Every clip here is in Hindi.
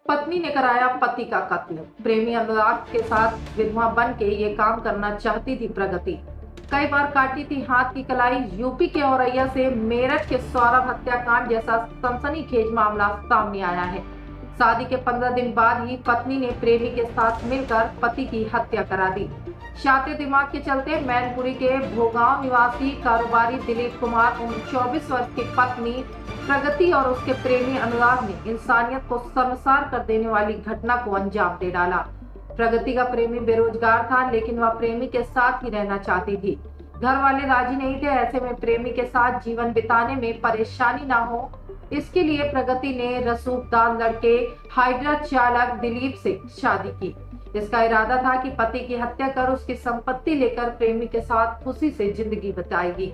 पत्नी ने कराया पति का कत्ल। प्रेमी अनुराग के साथ विधवा बन के ये काम करना चाहती थी प्रगति। कई बार काटी थी हाथ की कलाई। यूपी के औरैया से मेरठ के सौरभ हत्याकांड जैसा सनसनीखेज मामला सामने आया है। शादी के 15 दिन बाद ही पत्नी ने प्रेमी के साथ मिलकर पति की हत्या करा दी। शातिर दिमाग के चलते मैनपुरी के भोगांव निवासी कारोबारी दिलीप कुमार उम्र 24 वर्ष की पत्नी प्रगति और उसके प्रेमी अनुराग ने इंसानियत को शर्मसार कर देने वाली घटना को अंजाम दे डाला। प्रगति का प्रेमी बेरोजगार था, लेकिन वह प्रेमी के साथ ही रहना चाहती थी। घर वाले राजी नहीं थे। ऐसे में प्रेमी के साथ जीवन बिताने में परेशानी ना हो, इसके लिए प्रगति ने रसूखदार लड़के हाइड्रा चालक दिलीप से शादी की। इसका इरादा था कि पति की हत्या कर उसकी संपत्ति लेकर प्रेमी के साथ खुशी से जिंदगी बिताएगी।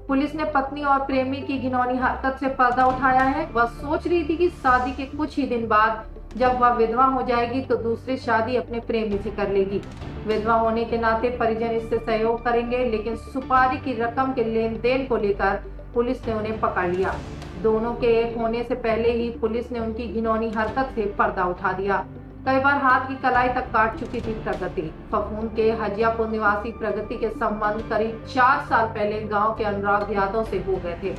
पुलिस ने पत्नी और प्रेमी की घिनौनी हरकत से पर्दा उठाया है। वह सोच रही थी कि शादी के कुछ ही दिन बाद जब वह विधवा हो जाएगी तो दूसरी शादी अपने प्रेमी से कर लेगी। विधवा होने के नाते परिजन इससे सहयोग करेंगे, लेकिन सुपारी की रकम के लेन देन को लेकर पुलिस ने उन्हें पकड़ लिया। दोनों के एक होने से पहले ही पुलिस ने उनकी घिनौनी हरकत से पर्दा उठा दिया। कई बार हाथ की कलाई तक काट चुकी थी प्रगति। फफूंद के हजियापुर निवासी प्रगति के संबंध करीब 4 साल पहले गांव के अनुराग यादव से हो गए थे।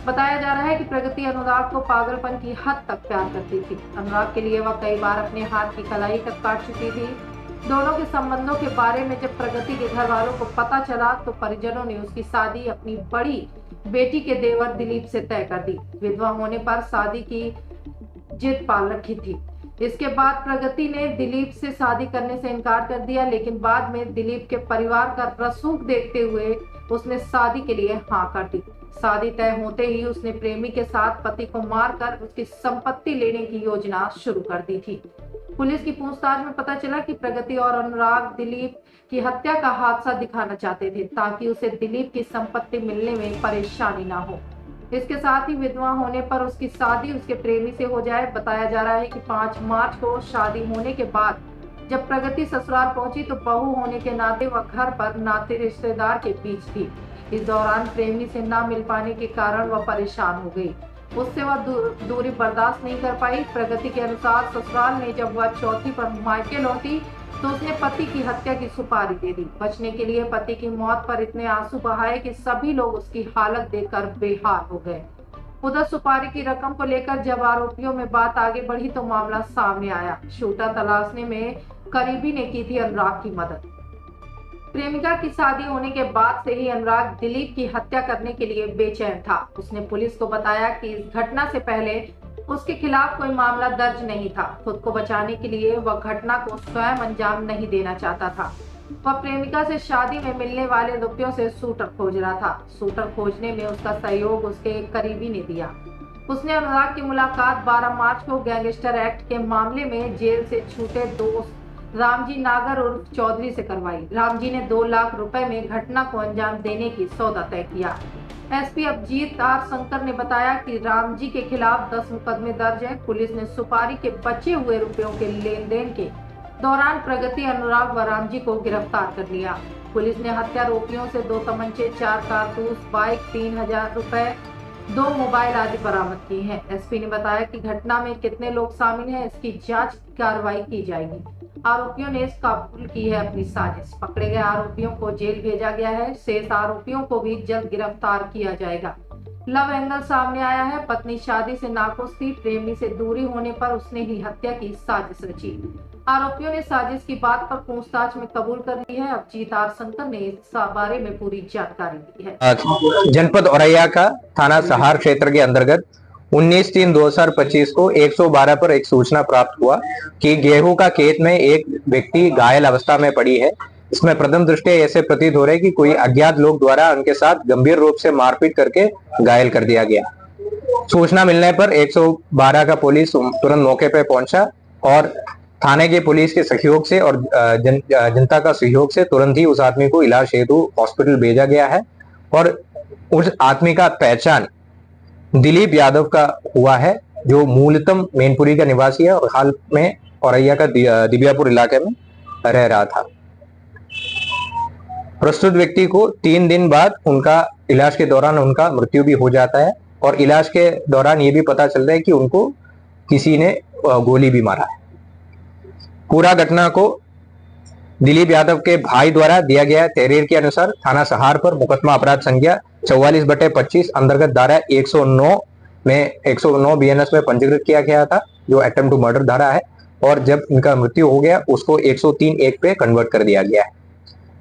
बताया जा रहा है कि प्रगति अनुराग को पागलपन की हद तक प्यार करती थी। अनुराग के लिए वह कई बार अपने हाथ की कलाई तक काट चुकी थी। दोनों के संबंधों के बारे में जब प्रगति के घर वालों को पता चला तो परिजनों ने उसकी शादी अपनी बड़ी बेटी के देवर दिलीप से तय कर दी। विधवा होने पर शादी की जिद पाल रखी थी। इसके बाद प्रगति ने दिलीप से शादी करने से इनकार कर दिया, लेकिन बाद में दिलीप के परिवार का रसूख देखते हुए उसने शादी के लिए हाँ कर दी। शादी तय होते ही उसने प्रेमी के साथ पति को मारकर उसकी संपत्ति लेने की योजना शुरू कर दी थी। पुलिस की पूछताछ में पता चला कि प्रगति और अनुराग दिलीप की हत्या का हादसा दिखाना चाहते थे ताकि उसे दिलीप की संपत्ति मिलने में परेशानी ना हो। इसके साथ ही विधवा होने पर उसकी शादी उसके प्रेमी से हो जाए। बताया जा रहा है कि 5 मार्च को शादी होने के बाद जब प्रगति ससुराल पहुंची तो बहू होने के नाते वह घर पर नाते रिश्तेदार के बीच थी। इस दौरान प्रेमी से ना मिल पाने के कारण वह परेशान हो गई। उससे वह दूरी बर्दाश्त नहीं कर पाई। प्रगति के अनुसार ससुराल ने जब वह चौथी पर मायके लौटी तो उसने पति की हत्या की सुपारी दे दी। बचने के लिए पति की मौत पर इतने आंसू बहाए कि सभी लोग उसकी हालत देखकर बेहाल हो गए। उधर सुपारी की रकम को लेकर जब आरोपियों में बात आगे बढ़ी तो मामला सामने आया। शूटर तलाशने में करीबी ने की थी अनुराग की मदद। प्रेमिका की शादी होने के बाद से ही अनुराग दिलीप की हत्या करने के लिए बेचैन था। उसने पुलिस को बताया कि इस घटना से पहले उसके खिलाफ कोई मामला दर्ज नहीं था। खुद को बचाने के लिए वह घटना को स्वयं अंजाम नहीं देना चाहता था। वह प्रेमिका से शादी में मिलने वाले रुपयों से शूटर खोज रहा था। शूटर खोजने में उसका सहयोग उसके एक करीबी ने दिया। उसने अनुराग की मुलाकात 12 मार्च को गैंगस्टर एक्ट के मामले में जेल से छूटे दोस्त रामजी नागर उर्फ चौधरी से करवाई। रामजी ने 2 लाख रुपए में घटना को अंजाम देने की सौदा तय किया। एसपी अभिजीत आर शंकर ने बताया कि रामजी के खिलाफ 10 मुकदमे दर्ज है। पुलिस ने सुपारी के बचे हुए रुपयों के लेन देन के दौरान प्रगति, अनुराग व रामजी को गिरफ्तार कर लिया। पुलिस ने हत्यारोपियों से 2 तमंचे, 4 कारतूस, बाइक, 3000 रुपए, 2 मोबाइल आदि बरामद किए हैं। एसपी ने बताया कि घटना में कितने लोग शामिल हैं इसकी जांच कार्रवाई की जाएगी। आरोपियों ने कबूल की है अपनी साजिश। पकड़े गए आरोपियों को जेल भेजा गया है। शेष आरोपियों को भी जल्द गिरफ्तार किया जाएगा। लव एंगल सामने आया है। पत्नी शादी से नाखुश थी। प्रेमी से दूरी होने पर उसने ही हत्या की साजिश रची। आरोपियों ने साजिश की बात पर पूछताछ में कबूल कर ली है। अभिजीत आर शंकर ने इस बारे में पूरी जानकारी दी है। जनपद औरैया का थाना सहार क्षेत्र के अंतर्गत 19/3/2025 को 112 पर एक सूचना प्राप्त हुआ कि गेहूं का खेत में एक व्यक्ति घायल अवस्था में पड़ी है। इसमें प्रथम दृष्टया ऐसे प्रतीत हो रहा है कि कोई अज्ञात लोग द्वारा उनके साथ गंभीर रूप से मारपीट करके घायल कर दिया गया। सूचना मिलने पर 112 का पुलिस तुरंत मौके पर पहुंचा और थाने के पुलिस के सहयोग से और जनता का सहयोग से तुरंत ही उस आदमी को इलाज हेतु हॉस्पिटल भेजा गया है और उस आदमी का पहचान दिलीप यादव का हुआ है, जो मूलतः मैनपुरी का निवासी है और हाल में औरैया का दिबियापुर इलाके में रह रहा था। प्रस्तुत व्यक्ति को 3 दिन बाद उनका इलाज के दौरान उनका मृत्यु भी हो जाता है और इलाज के दौरान ये भी पता चलता है कि उनको किसी ने गोली भी मारा है। पूरा घटना को दिलीप यादव के भाई द्वारा दिया गया तहरीर के अनुसार थाना सहार पर मुकदमा अपराध संख्या 44/25 अंतर्गत धारा 109 बीएनएस में पंजीकृत किया गया था, जो अटेम्प्ट टू मर्डर धारा है, और जब इनका मृत्यु हो गया उसको 103(1) पे कन्वर्ट कर दिया गया है।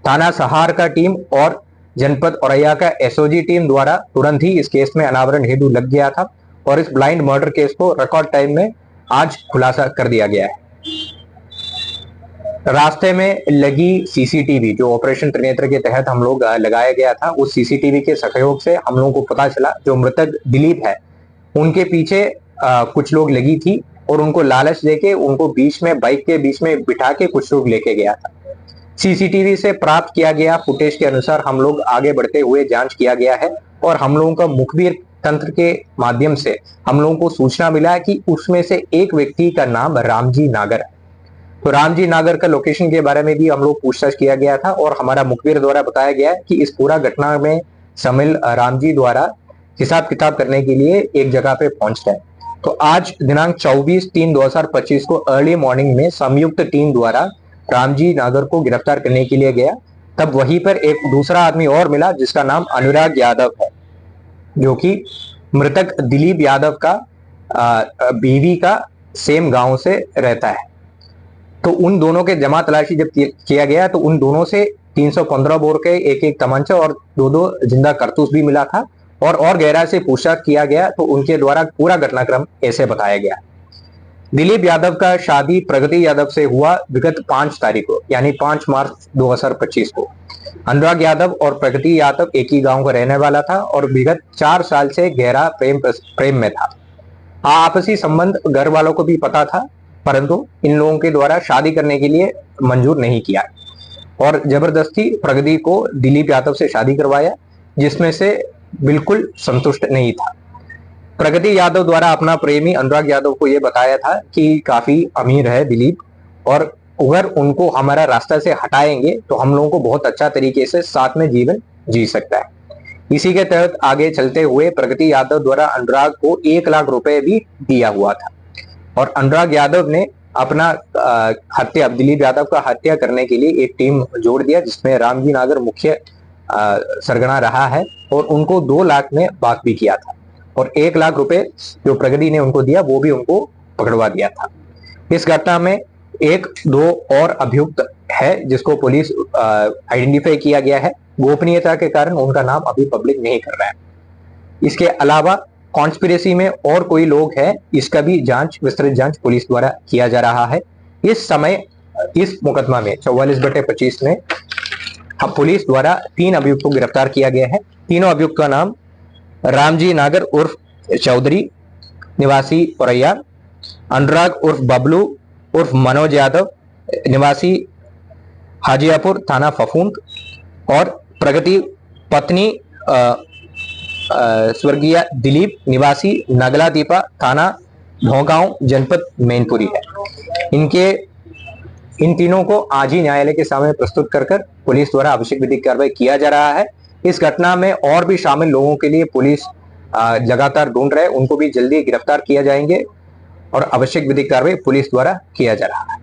थाना सहार का टीम और जनपद औरैया का एसओजी टीम द्वारा तुरंत ही इस केस में अनावरण हेतु लग गया था और इस ब्लाइंड मर्डर केस को रिकॉर्ड टाइम में आज खुलासा कर दिया गया है। रास्ते में लगी सीसीटीवी जो ऑपरेशन त्रिनेत्र के तहत हम लोग लगाया गया था, उस सीसीटीवी के सहयोग से हम लोगों को पता चला जो मृतक दिलीप है उनके पीछे कुछ लोग लगी थी और उनको लालच देके उनको बीच में बाइक के बीच में बिठा के कुछ लोग लेके गया था। सीसीटीवी से प्राप्त किया गया फुटेज के अनुसार हम लोग आगे बढ़ते हुए जांच किया गया है और हम लोगों का मुखबिर तंत्र के माध्यम से हम लोगों को सूचना मिला कि उसमें से एक व्यक्ति का नाम रामजी नागर है। तो रामजी नागर का लोकेशन के बारे में भी हम लोग पूछताछ किया गया था और हमारा मुखबिर द्वारा बताया गया है कि इस पूरा घटना में शामिल रामजी द्वारा हिसाब किताब करने के लिए एक जगह पे पहुंच गए। तो आज दिनांक 24/3/2025 को अर्ली मॉर्निंग में संयुक्त टीम द्वारा रामजी नागर को गिरफ्तार करने के लिए गया। तब वहीं पर एक दूसरा आदमी और मिला जिसका नाम अनुराग यादव है, जो कि मृतक दिलीप यादव का बीवी का सेम गांव से रहता है। तो उन दोनों के जमा तलाशी जब किया गया तो उन दोनों से 315 बोर के एक तमंचा और दो जिंदा कारतूस भी मिला था और गहराई से पूछताछ किया गया तो उनके द्वारा पूरा घटनाक्रम ऐसे बताया गया। दिलीप यादव का शादी प्रगति यादव से हुआ विगत 5 तारीख को, यानी 5 मार्च 2025 को। अनुराग यादव और प्रगति यादव एक ही गांव का रहने वाला था और विगत 4 साल से गहरा प्रेम में था। आपसी संबंध घर वालों को भी पता था, परंतु इन लोगों के द्वारा शादी करने के लिए मंजूर नहीं किया और जबरदस्ती प्रगति को दिलीप यादव से शादी करवाया, जिसमें से बिल्कुल संतुष्ट नहीं था। प्रगति यादव द्वारा अपना प्रेमी अनुराग यादव को यह बताया था कि काफी अमीर है दिलीप और अगर उनको हमारा रास्ता से हटाएंगे तो हम लोगों को बहुत अच्छा तरीके से साथ में जीवन जी सकता है। इसी के तहत आगे चलते हुए प्रगति यादव द्वारा अनुराग को 1 लाख रुपए भी दिया हुआ था और अनुराग यादव ने अपना हत्या दिलीप यादव का हत्या करने के लिए एक टीम जोड़ दिया, जिसमें रामजी नागर मुख्य सरगना रहा है और उनको 2 लाख में बात भी किया था और 1 लाख रुपए जो प्रगति ने उनको दिया वो भी उनको पकड़वा दिया था। इस घटना में 1-2 और अभियुक्त है जिसको पुलिस आइडेंटिफाई किया गया है। गोपनीयता के कारण उनका नाम अभी पब्लिक नहीं कर रहा है। इसके अलावा कॉन्स्पिरेसी में और कोई लोग हैं, इसका भी विस्तृत जांच पुलिस द्वारा किया जा रहा है। इस समय इस मुकदमा में 44/25 में पुलिस द्वारा 3 अभियुक्तों को गिरफ्तार किया गया है। तीनों अभियुक्त का नाम रामजी नागर उर्फ चौधरी निवासी औरैया, अनुराग उर्फ बबलू उर्फ मनोज यादव निवासी हाजियापुर थाना फफूंद और प्रगति पत्नी स्वर्गीय दिलीप निवासी नगला दीपा थाना भोगांव जनपद मैनपुरी है। इन तीनों को आज ही न्यायालय के सामने प्रस्तुत कर पुलिस द्वारा आवश्यक विधिक कार्रवाई किया जा रहा है। इस घटना में और भी शामिल लोगों के लिए पुलिस लगातार ढूंढ रहे, उनको भी जल्दी गिरफ्तार किया जाएंगे और आवश्यक विधिक कार्रवाई पुलिस द्वारा किया जा रहा है।